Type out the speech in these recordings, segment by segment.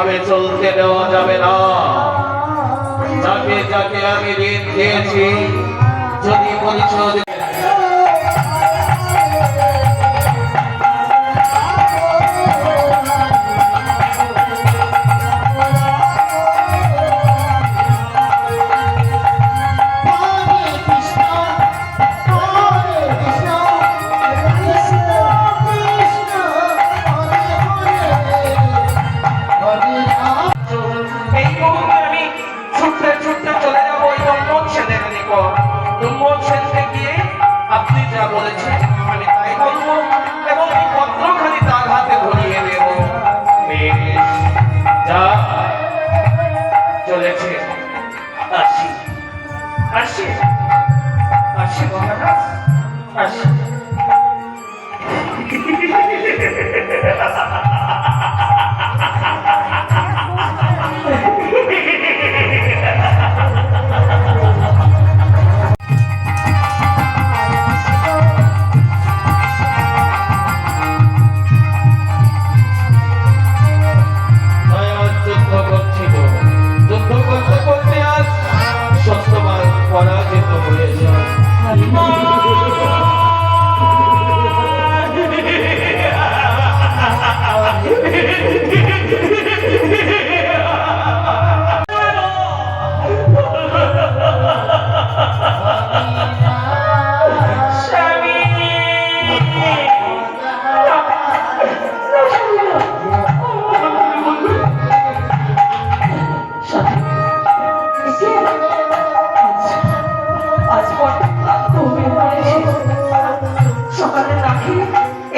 এইভাবে চলতে দেওয়া যাবে না। যাকে যাকে আমি ঋণ দিয়েছি যদি পরিশোধ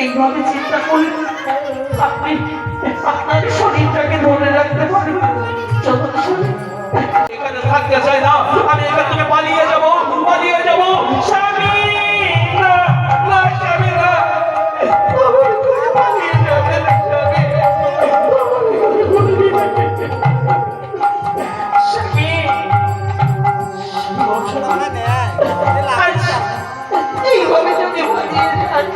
এইভাবে চিন্তা করলে আপনি আপনার শরীরটাকে ধরে রাখতে পারবেন। এখানে থাকতে চাই না, আমি এখান থেকে পালিয়ে যাব, পালিয়ে যাব। স্বামী না, না স্বামী না, পালিয়ে যাবেন স্বামী। এইভাবে যদি পালিয়ে যান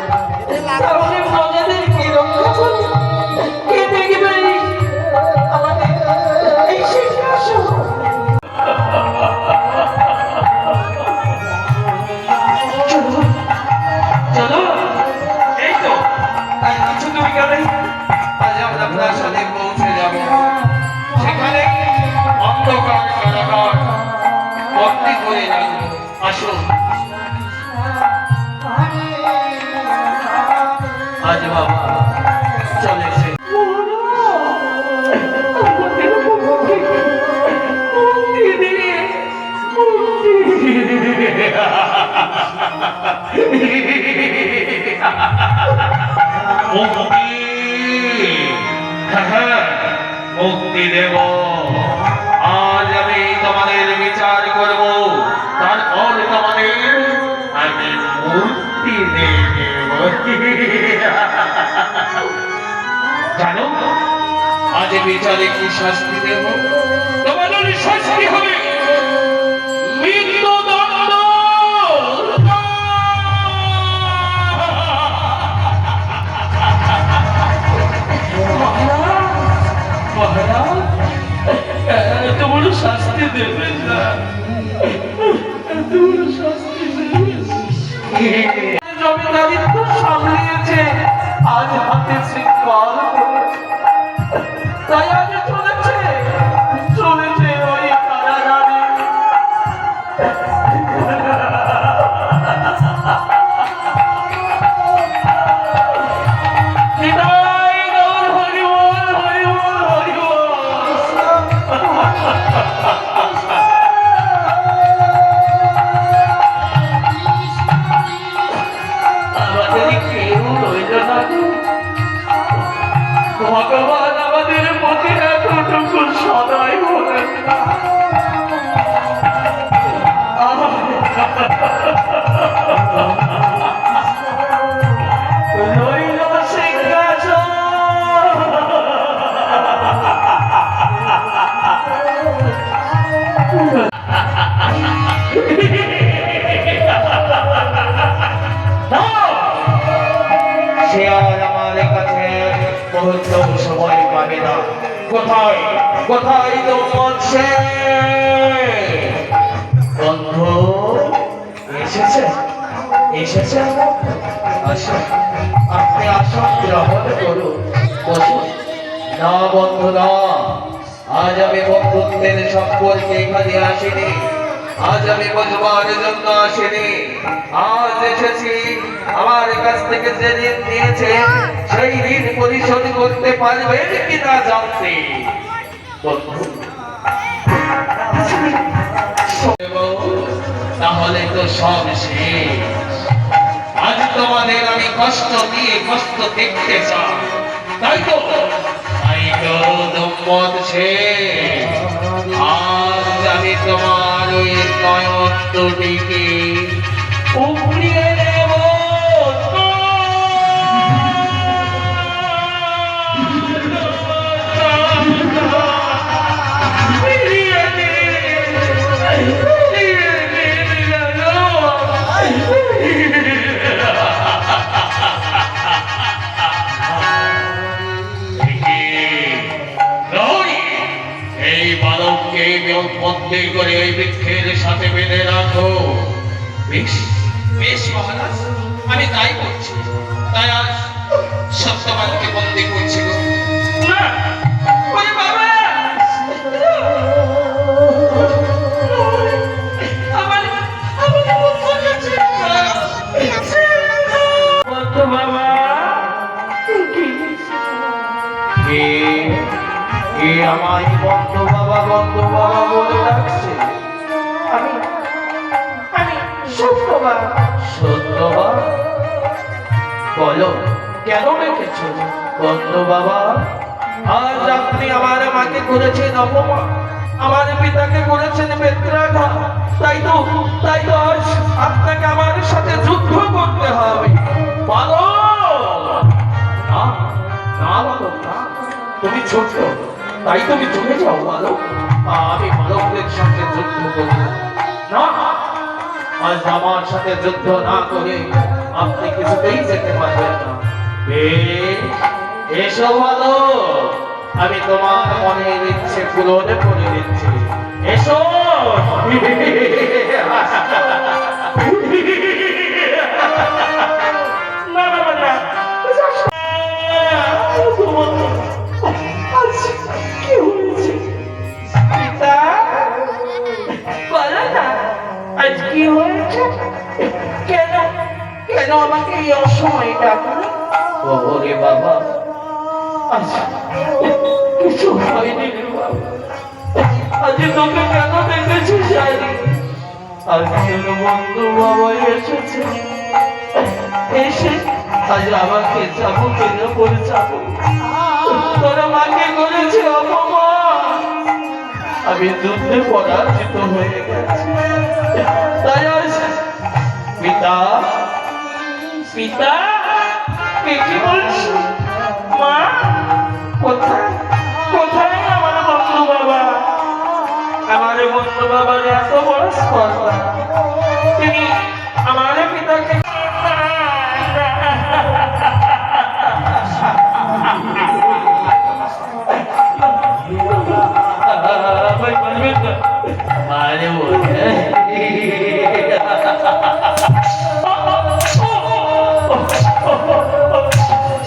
তাহলে মজাদের কি রক্ষা করবে? কে দেখবে আমাদের এই সিংহাসন? চলো, এই তো আর কিছু দূর গেলে আজ আমরা প্রাসাদে পৌঁছে যাব। সেখানে অন্ধকার কারাগার বন্দি করে রাখবো। আসুন আজ বাবা চলেছে। মুক্তি দেব। আজ আমি তোমাদের বিচার করব, তারপর তোমাদের আমি মুক্তি দেব। জানো আজ বিচারে কি শাস্তি দেব? তোমাদের শাস্তি হবে মৃত্যুদণ্ড। এত বড় শাস্তি দেবেন না, এত বড় শাস্তি দেবেন। জমিদারিত্ব সামলিয়েছে, আজ হাতে শৃঙ্খল, তাই আজ চলেছে চলেছে ওই কারাগারে। ভগবান আমাদের প্রতি এতটুকু সদয় হলেন না। রইল সিংহাসন। সে আর আমার কাছে মুহূর্ত সময় পাবে না। কোথায় কোথায় দৌমত সে? বন্ধু এসেছে এসেছে আসুন, আপনি আসন গ্রহণ করুন, বসুন। না বন্ধু না, আজ আমি বন্ধুত্বের সম্পর্কে এখানে আসিনি, আজ আমি বুঝবার জন্য আসিনি। আজ এসেছি আমার কাছ থেকে যে ঋণ নিয়েছে সেই ঋণ পরিশোধ করতে পারবেন কিনা জানতে। বন্ধু তাহলে তো সব শেষ। আজ তোমাদের আমি কষ্ট দিয়ে কষ্ট দেখতে চাই, তাই তো দম্মত শেষ। আজ আমি তোমার ওই নয়ন দুটিকে উপড়িয়ে নেব। এই বালককে বন্দী করে ওই বৃক্ষের সাথে বেঁধে রাখো। বেশ বেশ মহারাজ, আমি তাই করছি। তাই আজ সত্যবানকে বন্দী করছিল। না, ওরে বাবা, আমার বন্ধু কাছে বন্ধু বাবা। কে আমায় বন্ধু বাবা বলে ডাকছে? আমি আমি সত্যবান। সত্যবান? বলো কেন ডেকেছো বন্ধু বাবা? আজ আপনি আমার মাকে করেছেন অপমান, আমার পিতাকে করেছেন বেত্রাঘাত, তাই তো আজ আপনাকে আমার সাথে যুদ্ধ করতে হবে। বলো না না বলো না, তুমি ছোট তাই তুমি চলে যাও বালক। আমি বালকদের সঙ্গে যুদ্ধ করব না। আজ আমার সাথে যুদ্ধ না করে আপনি কিছুতেই যেতে পারবেন না। এসো বালক, আমি তোমার মনের ইচ্ছে পূরণ করে দিচ্ছি। এসো। না না না, কি হয়েছে পিতা? বলো না, আজ কি হয়েছে? কেন কেন আমাকে এই অসময়ে ডাকলি? ওরে বাবা, আজ কিছু হয়নি রে বাবা। আজ তোকে কেন দেখেছি জানি। আজ তোর বন্ধু বাবা এসেছে, এসে আজ আমাকে যাবো কেন বলে যাবো। তোর মাকে করেছে অপমান, আমি যুদ্ধে পরাজিত হয়ে গেছি। তাই আজ পিতা পিতা কে কি বলছি? মা কোথায় কোথায় আমার বন্ধু বাবা? আমার বন্ধু বাবার এত বড় স্পর্ধা, তিনি আমার পিতাকে আরে বলে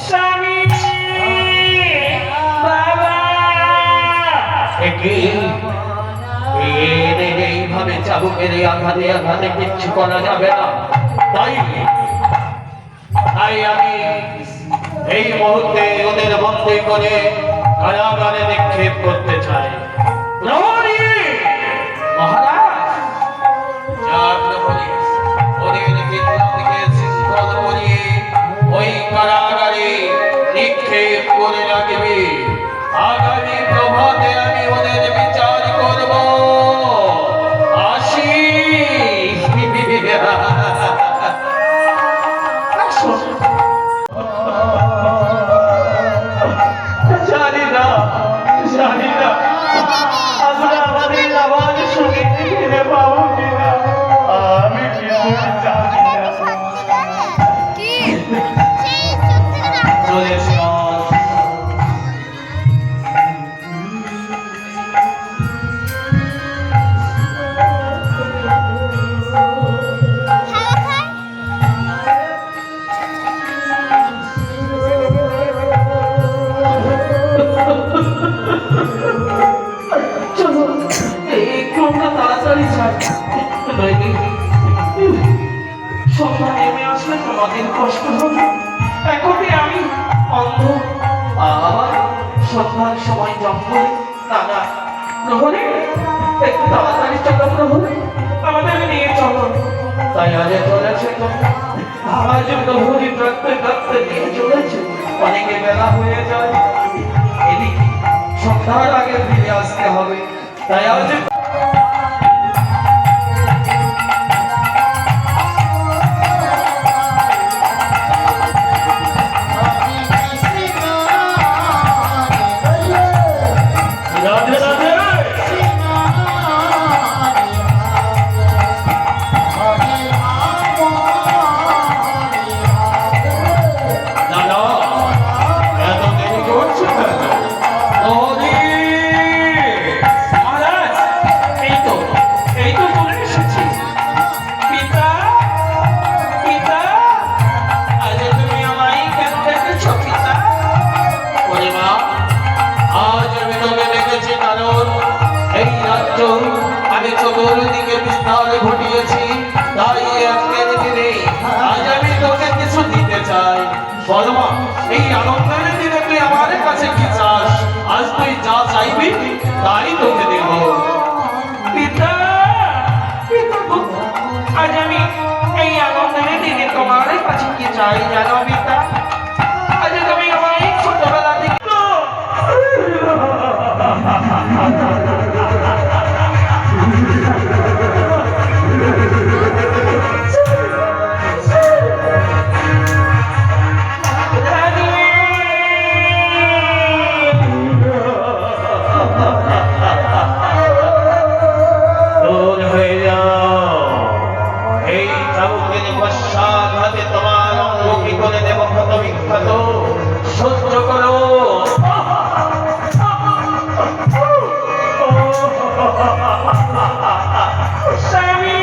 স্বামী বাবা। এইভাবে চাবুকের আঘাতে আঘাতে কিচ্ছু করা যাবে না। তাই তাই আমি এই মুহূর্তে ওদের বন্দী করে কারাগারে নিক্ষেপ করতে চাই। প্রহরী! মহারাজ, যার প্রহরী ওদের বিদ্যাকে শৃঙ্খল করিয়ে ওই কারাগারে নিক্ষেপ করে রাখবে। আগামী প্রভাতে আমি ওদের বিচার করব। আসি। জানি না আমরা আমাদের আবার সঙ্গে ফিরে পাবো কিনা, আমি কিছু জানি না। চলে চলো একটু আমরা তাড়াতাড়ি যাই, নইলে সন্ধ্যা নেমে আসলে তোমাদের কষ্ট হবে। এখনই আমি অন্ধ, আবার সন্ধ্যার সময় জঙ্গলে নানা প্রহরে একটু তাড়াতাড়ি চলো প্রহরে, আমাদের নিয়ে চলো। তাই আজ চলেছে আজ প্রহরী ডাকতে ডাকতে নিয়ে চলেছে, অনেকে বেলা হয়ে যায়, এদিকে সন্ধ্যার আগে ফিরে আসতে হবে। তাই আজ রাধে রাধে। দাদা, এত দেরি করছো কেন? মহারাজ, এই তো চলে এসেছি। পিতা, পিতা, আজ তুমি আমায় কেন ডেকেছ পিতা? ওরে মা, আজ আমি তোকে ডেকেছি কারণ এই রাজ্য আমি চতুর্দিকে বিস্তার ঘটিয়েছি, তাই আজকের দিনে আজ আমি তোকে কিছু দিতে চাই। বল মা, এই আনন্দের দিনে তুই আমার কাছে কি চাস? আজ তুই যা চাইবি তাই তোকে দেব। পিতা, পিতা গো, আজ আমি এই আনন্দের দিনে তোমার কাছে কি চাই জানো পিতা? আজ তুমি আমায় ছোটবেলা থেকে দূর হয়ে যাও, এই চাবুকের বর্ষাঘাতে তোমার অঙ্গ কি করে দেব ক্ষত বিক্ষত। সহ্য করো। স্বামী,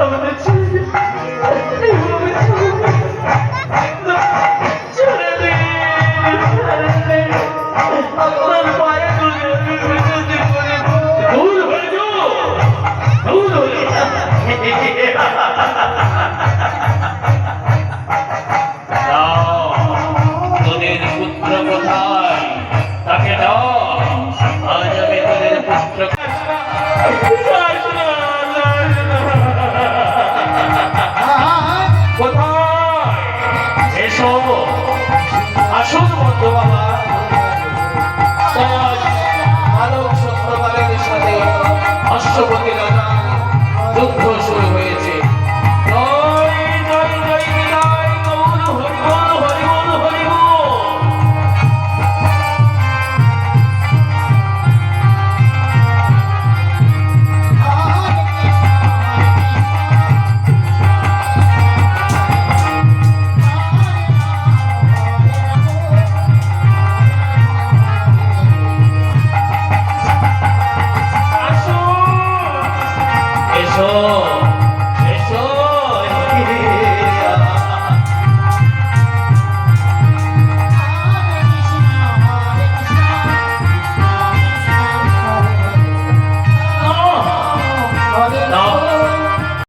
আমাদের ছেড়ে ছেড়ে দে, আপনার পায়ে দূর হয়ে যাও, দূর হয়ে যাও। দাও, তোদের পুত্র কোথায়? তাকে দাও, আজ আমি তোদের পুত্র কোথায়? এসো।